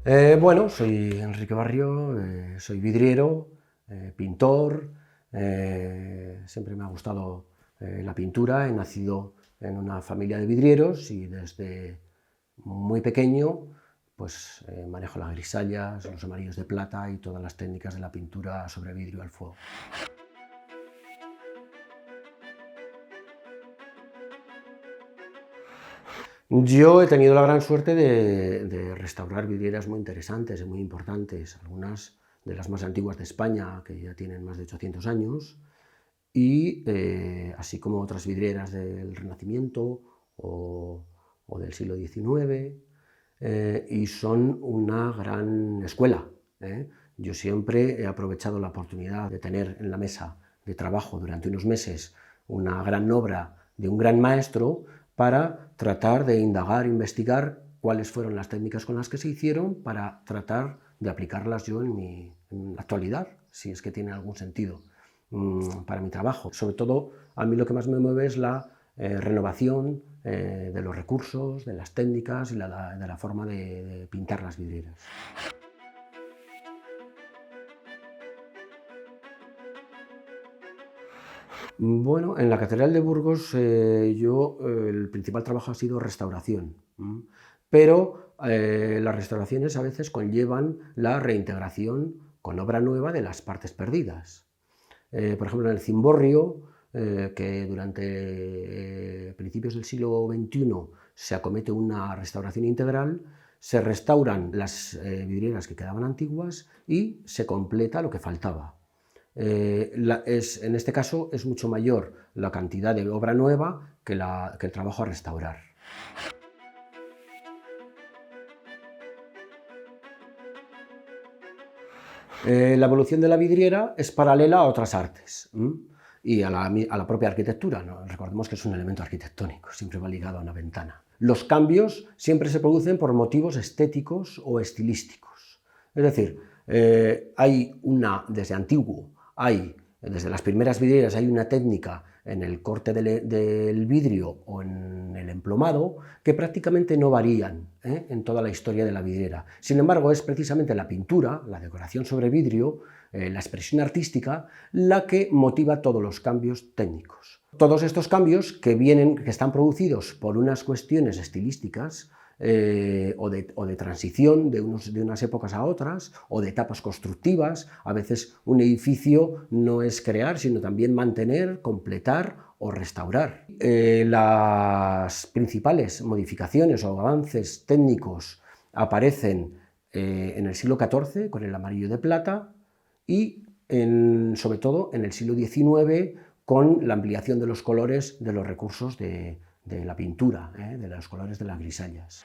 Bueno, soy Enrique Barrio, soy vidriero, pintor, siempre me ha gustado la pintura, he nacido en una familia de vidrieros y desde muy pequeño pues manejo las grisallas, los amarillos de plata y todas las técnicas de la pintura sobre vidrio al fuego. Yo he tenido la gran suerte de restaurar vidrieras muy interesantes y muy importantes, algunas de las más antiguas de España, que ya tienen más de 800 años, y así como otras vidrieras del Renacimiento o del siglo XIX, y son una gran escuela, ¿eh? Yo siempre he aprovechado la oportunidad de tener en la mesa de trabajo durante unos meses una gran obra de un gran maestro para tratar de indagar, investigar cuáles fueron las técnicas con las que se hicieron para tratar de aplicarlas yo en la actualidad, si es que tiene algún sentido para mi trabajo. Sobre todo, a mí lo que más me mueve es la renovación de los recursos, de las técnicas y de la forma de pintar las vidrieras. Bueno, en la Catedral de Burgos el principal trabajo ha sido restauración, pero las restauraciones a veces conllevan la reintegración con obra nueva de las partes perdidas. Por ejemplo, en el cimborrio, que durante principios del siglo XXI se acomete una restauración integral, se restauran las vidrieras que quedaban antiguas y se completa lo que faltaba. En este caso es mucho mayor la cantidad de obra nueva que el trabajo a restaurar. La evolución de la vidriera es paralela a otras artes y a la propia arquitectura, ¿no? Recordemos que es un elemento arquitectónico, siempre va ligado a una ventana. Los cambios siempre se producen por motivos estéticos o estilísticos. Es decir, desde antiguo, desde las primeras vidrieras hay una técnica en el corte del vidrio o en el emplomado que prácticamente no varían en toda la historia de la vidriera. Sin embargo, es precisamente la pintura, la decoración sobre vidrio, la expresión artística, la que motiva todos los cambios técnicos. Todos estos cambios que están producidos por unas cuestiones estilísticas o de transición de unas épocas a otras, o de etapas constructivas. A veces un edificio no es crear, sino también mantener, completar o restaurar. Las principales modificaciones o avances técnicos aparecen en el siglo XIV con el amarillo de plata y sobre todo en el siglo XIX con la ampliación de los colores de los recursos de la pintura, de los colores de las grisallas.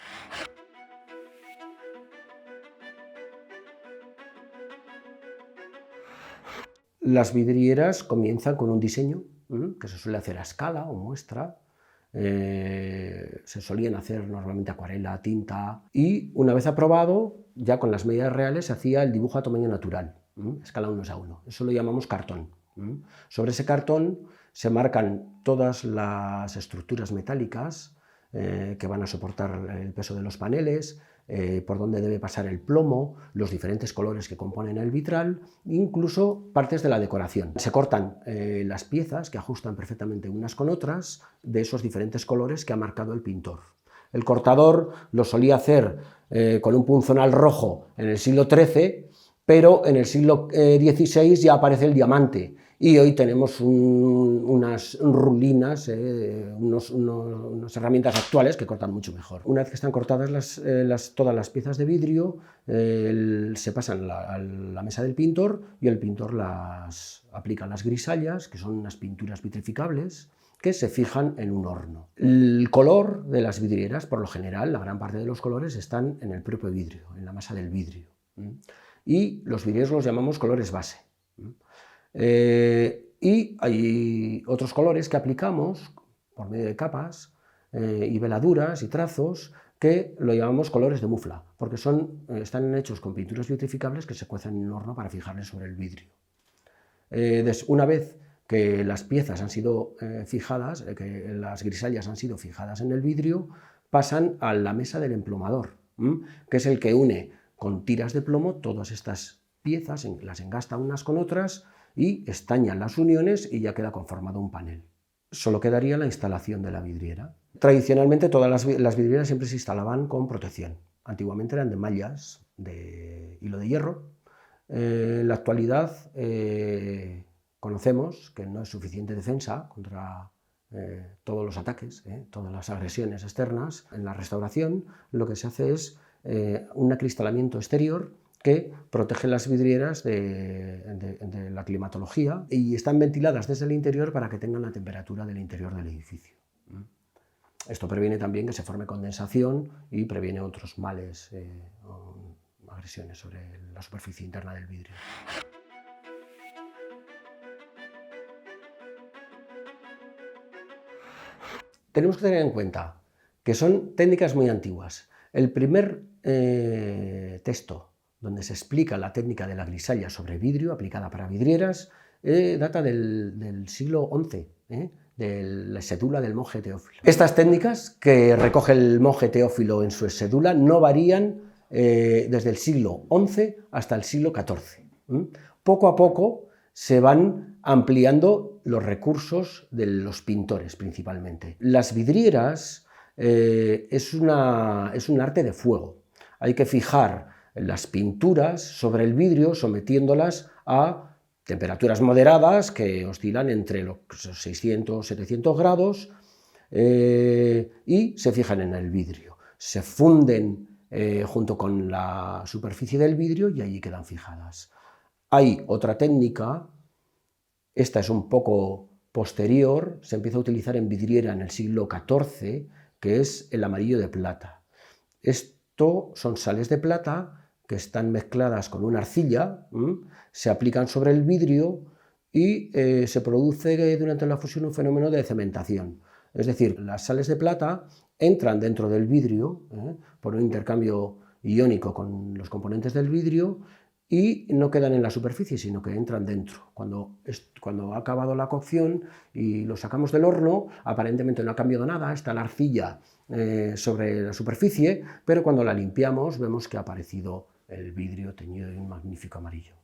Las vidrieras comienzan con un diseño que se suele hacer a escala o muestra. Se solían hacer normalmente acuarela, tinta, y una vez aprobado, ya con las medidas reales, se hacía el dibujo a tamaño natural, escala 1:1. Eso lo llamamos cartón. Sobre ese cartón se marcan todas las estructuras metálicas que van a soportar el peso de los paneles, por dónde debe pasar el plomo, los diferentes colores que componen el vitral, incluso partes de la decoración. Se cortan las piezas que ajustan perfectamente unas con otras de esos diferentes colores que ha marcado el pintor. El cortador lo solía hacer con un punzonal rojo en el siglo XIII, pero en el siglo XVI ya aparece el diamante. Y hoy tenemos unas rulinas, unas herramientas actuales que cortan mucho mejor. Una vez que están cortadas todas las piezas de vidrio, se pasan a la mesa del pintor y el pintor aplica las grisallas, que son unas pinturas vitrificables, que se fijan en un horno. El color de las vidrieras, por lo general, la gran parte de los colores están en el propio vidrio, en la masa del vidrio. Y los vidrieros los llamamos colores base. Y hay otros colores que aplicamos por medio de capas y veladuras y trazos que lo llamamos colores de mufla, porque están hechos con pinturas vitrificables que se cuecen en un horno para fijarles sobre el vidrio. Una vez que las piezas han sido fijadas, que las grisallas han sido fijadas en el vidrio, pasan a la mesa del emplomador, que es el que une con tiras de plomo todas estas piezas, las engasta unas con otras y estañan las uniones y ya queda conformado un panel. Solo quedaría la instalación de la vidriera. Tradicionalmente todas las vidrieras siempre se instalaban con protección. Antiguamente eran de mallas, de hilo de hierro. En la actualidad conocemos que no es suficiente defensa contra todos los ataques, todas las agresiones externas. En la restauración lo que se hace es un acristalamiento exterior que protege las vidrieras de la climatología y están ventiladas desde el interior para que tengan la temperatura del interior del edificio. Esto previene también que se forme condensación y previene otros males o agresiones sobre la superficie interna del vidrio. Tenemos que tener en cuenta que son técnicas muy antiguas. El primer texto donde se explica la técnica de la grisalla sobre vidrio aplicada para vidrieras data del siglo XI, de la Esedula del monje Teófilo. Estas técnicas que recoge el monje Teófilo en su Esedula no varían desde el siglo XI hasta el siglo XIV. Poco a poco se van ampliando los recursos de los pintores principalmente. Las vidrieras es un arte de fuego. Hay que fijar las pinturas sobre el vidrio sometiéndolas a temperaturas moderadas que oscilan entre los 600-700 grados y se fijan en el vidrio. Se funden junto con la superficie del vidrio y allí quedan fijadas. Hay otra técnica, esta es un poco posterior, se empieza a utilizar en vidriera en el siglo XIV, que es el amarillo de plata. Esto son sales de plata que están mezcladas con una arcilla, se aplican sobre el vidrio y se produce durante la fusión un fenómeno de cementación. Es decir, las sales de plata entran dentro del vidrio por un intercambio iónico con los componentes del vidrio y no quedan en la superficie, sino que entran dentro. Cuando ha acabado la cocción y lo sacamos del horno, aparentemente no ha cambiado nada, está la arcilla sobre la superficie, pero cuando la limpiamos vemos que ha aparecido el vidrio teñido de un magnífico amarillo.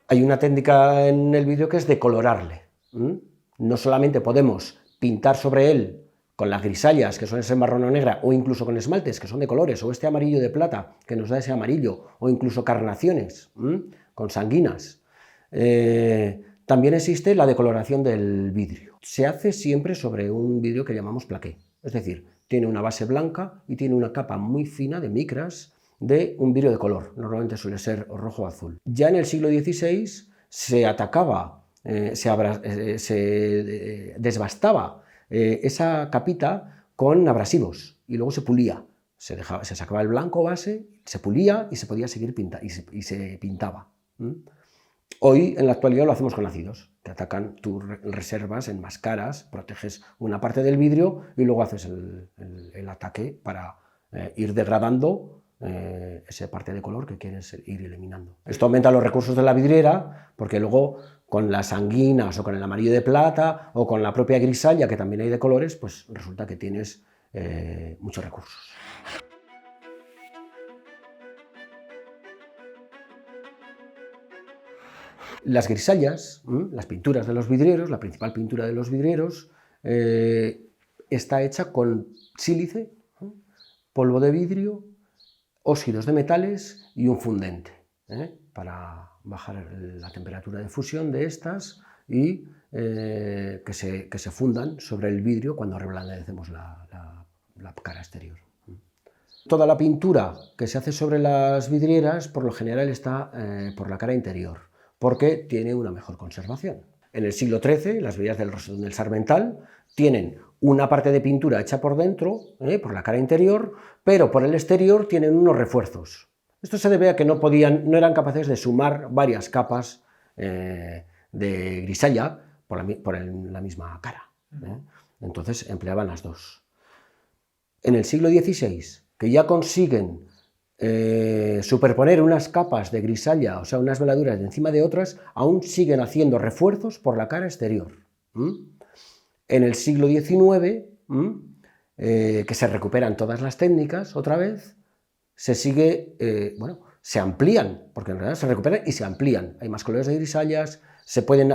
Hay una técnica en el vidrio que es decolorarle. No solamente podemos pintar sobre él con las grisallas, que son ese marrón o negra, o incluso con esmaltes, que son de colores, o este amarillo de plata, que nos da ese amarillo, o incluso carnaciones, con sanguinas. También existe la decoloración del vidrio. Se hace siempre sobre un vidrio que llamamos plaqué, es decir, tiene una base blanca y tiene una capa muy fina de micras de un vidrio de color, normalmente suele ser rojo o azul. Ya en el siglo XVI se atacaba, se desbastaba esa capita con abrasivos y luego se pulía. Se sacaba el blanco base, se pulía y se podía seguir pintando y se pintaba. Hoy, en la actualidad, lo hacemos con ácidos, que atacan tus reservas, enmascaras, proteges una parte del vidrio y luego haces el ataque para ir degradando esa parte de color que quieres ir eliminando. Esto aumenta los recursos de la vidriera porque luego con las sanguinas o con el amarillo de plata o con la propia grisalla, que también hay de colores, pues resulta que tienes muchos recursos. Las grisallas, las pinturas de los vidrieros, la principal pintura de los vidrieros, está hecha con sílice, polvo de vidrio, óxidos de metales y un fundente, para bajar la temperatura de fusión de estas y que se fundan sobre el vidrio cuando reblandecemos la cara exterior. Toda la pintura que se hace sobre las vidrieras por lo general está por la cara interior, porque tiene una mejor conservación. En el siglo XIII, las vidrieras del Rosetón del Sarmental tienen una parte de pintura hecha por dentro, por la cara interior, pero por el exterior tienen unos refuerzos. Esto se debe a que no eran capaces de sumar varias capas de grisalla por la misma cara. Entonces empleaban las dos. En el siglo XVI, que ya consiguen superponer unas capas de grisalla, o sea, unas veladuras de encima de otras, aún siguen haciendo refuerzos por la cara exterior. En el siglo XIX, que se recuperan todas las técnicas otra vez, se sigue, se amplían, porque en realidad se recuperan y se amplían. Hay más colores de grisallas, se pueden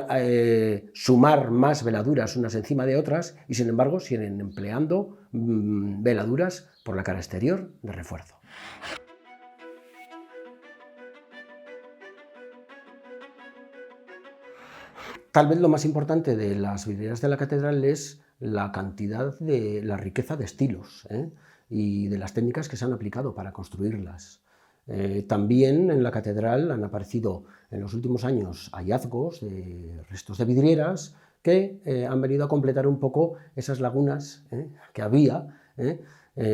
sumar más veladuras unas encima de otras y sin embargo siguen empleando veladuras por la cara exterior de refuerzo. Tal vez lo más importante de las vidrieras de la catedral es la la riqueza de estilos y de las técnicas que se han aplicado para construirlas. También en la catedral han aparecido en los últimos años hallazgos de restos de vidrieras que han venido a completar un poco esas lagunas que había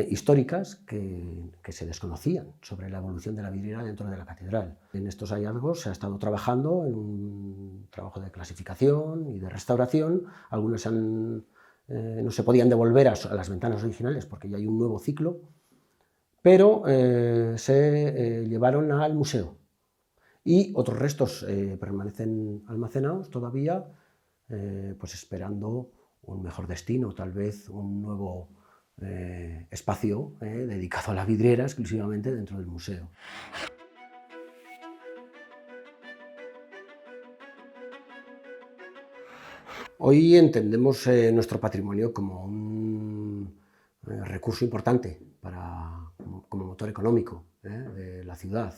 históricas que se desconocían sobre la evolución de la vidriera dentro de la catedral. En estos hallazgos se ha estado trabajando en un trabajo de clasificación y de restauración. Algunos no se podían devolver a las ventanas originales porque ya hay un nuevo ciclo, pero se llevaron al museo y otros restos permanecen almacenados todavía, pues esperando un mejor destino, tal vez un nuevo espacio dedicado a la vidriera exclusivamente dentro del museo. Hoy entendemos nuestro patrimonio como un recurso importante como motor económico de la ciudad.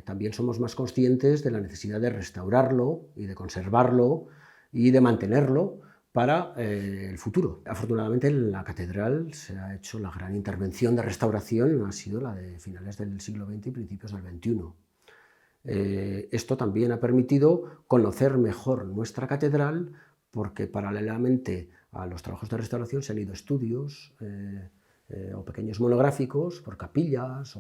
También somos más conscientes de la necesidad de restaurarlo y de conservarlo y de mantenerlo para el futuro. Afortunadamente en la catedral se ha hecho la gran intervención de restauración, ha sido la de finales del siglo XX y principios del XXI. Esto también ha permitido conocer mejor nuestra catedral porque paralelamente a los trabajos de restauración se han ido estudios o pequeños monográficos por capillas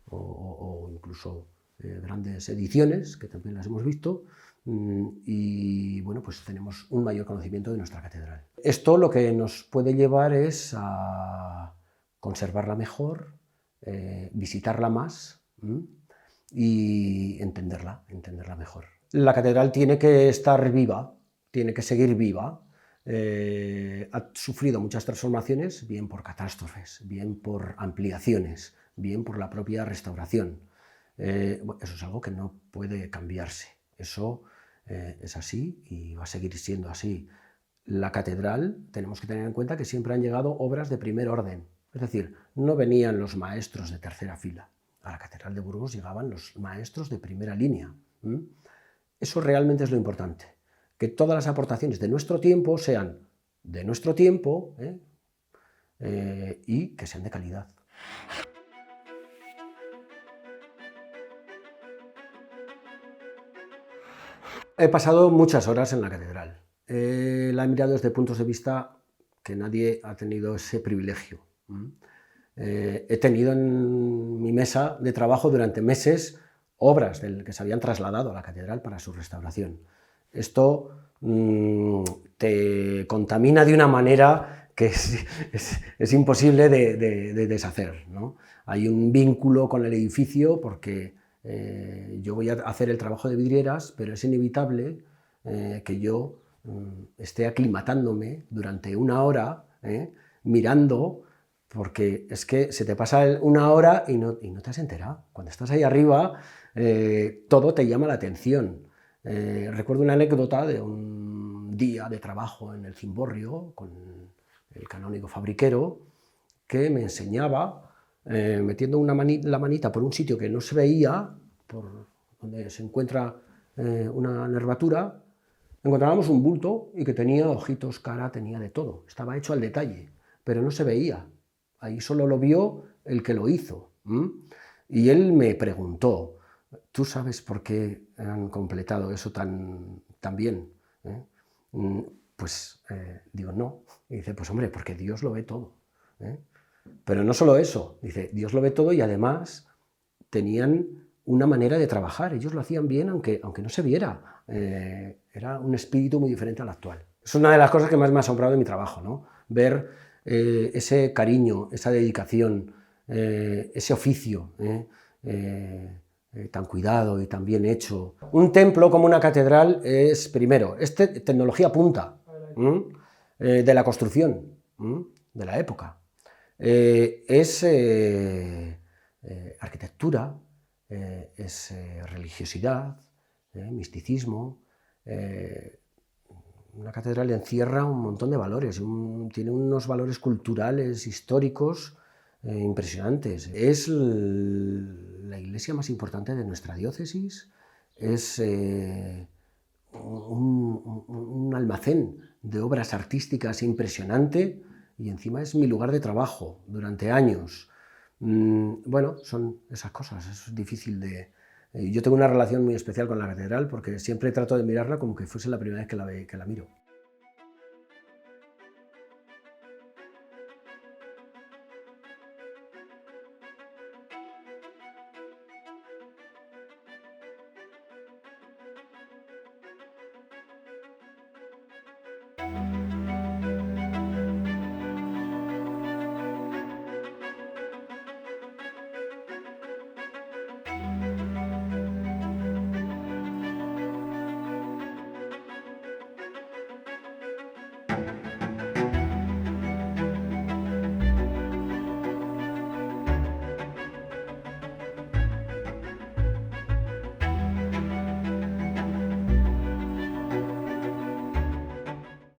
o incluso grandes ediciones, que también las hemos visto, y bueno, pues tenemos un mayor conocimiento de nuestra catedral. Esto lo que nos puede llevar es a conservarla mejor, visitarla más y entenderla mejor. La catedral tiene que estar viva, tiene que seguir viva. Ha sufrido muchas transformaciones, bien por catástrofes, bien por ampliaciones, bien por la propia restauración. Eso es algo que no puede cambiarse. Eso es así y va a seguir siendo así. La catedral, tenemos que tener en cuenta que siempre han llegado obras de primer orden. Es decir, no venían los maestros de tercera fila. A la catedral de Burgos llegaban los maestros de primera línea. Eso realmente es lo importante. Que todas las aportaciones de nuestro tiempo sean de nuestro tiempo y que sean de calidad. He pasado muchas horas en la catedral. La he mirado desde puntos de vista que nadie ha tenido ese privilegio. He tenido en mi mesa de trabajo durante meses obras que se habían trasladado a la catedral para su restauración. Esto te contamina de una manera que es imposible de deshacer, ¿no? Hay un vínculo con el edificio porque yo voy a hacer el trabajo de vidrieras, pero es inevitable que yo esté aclimatándome durante una hora mirando, porque es que se te pasa una hora y no te has enterado. Cuando estás ahí arriba, todo te llama la atención. Recuerdo una anécdota de un día de trabajo en el Cimborrio con el canónigo Fabriquero, que me enseñaba, metiendo la manita por un sitio que no se veía, por donde se encuentra una nervatura, encontrábamos un bulto y que tenía ojitos, cara, tenía de todo. Estaba hecho al detalle, pero no se veía. Ahí solo lo vio el que lo hizo. Y él me preguntó: ¿tú sabes por qué han completado eso tan bien? Pues digo, no. Y dice, pues hombre, porque Dios lo ve todo. Pero no solo eso, dice, Dios lo ve todo y además tenían una manera de trabajar. Ellos lo hacían bien aunque no se viera. Era un espíritu muy diferente al actual. Es una de las cosas que más me ha asombrado de mi trabajo, ¿no? Ver ese cariño, esa dedicación, ese oficio tan cuidado y tan bien hecho. Un templo como una catedral es, primero, es tecnología punta. de la construcción de la época. Es arquitectura, es religiosidad, misticismo. Una catedral encierra un montón de valores, tiene unos valores culturales, históricos, impresionantes. Es la iglesia más importante de nuestra diócesis, es un almacén de obras artísticas impresionante y encima es mi lugar de trabajo durante años. Bueno, son esas cosas, es difícil de... Yo tengo una relación muy especial con la catedral porque siempre trato de mirarla como que fuese la primera vez que la miro.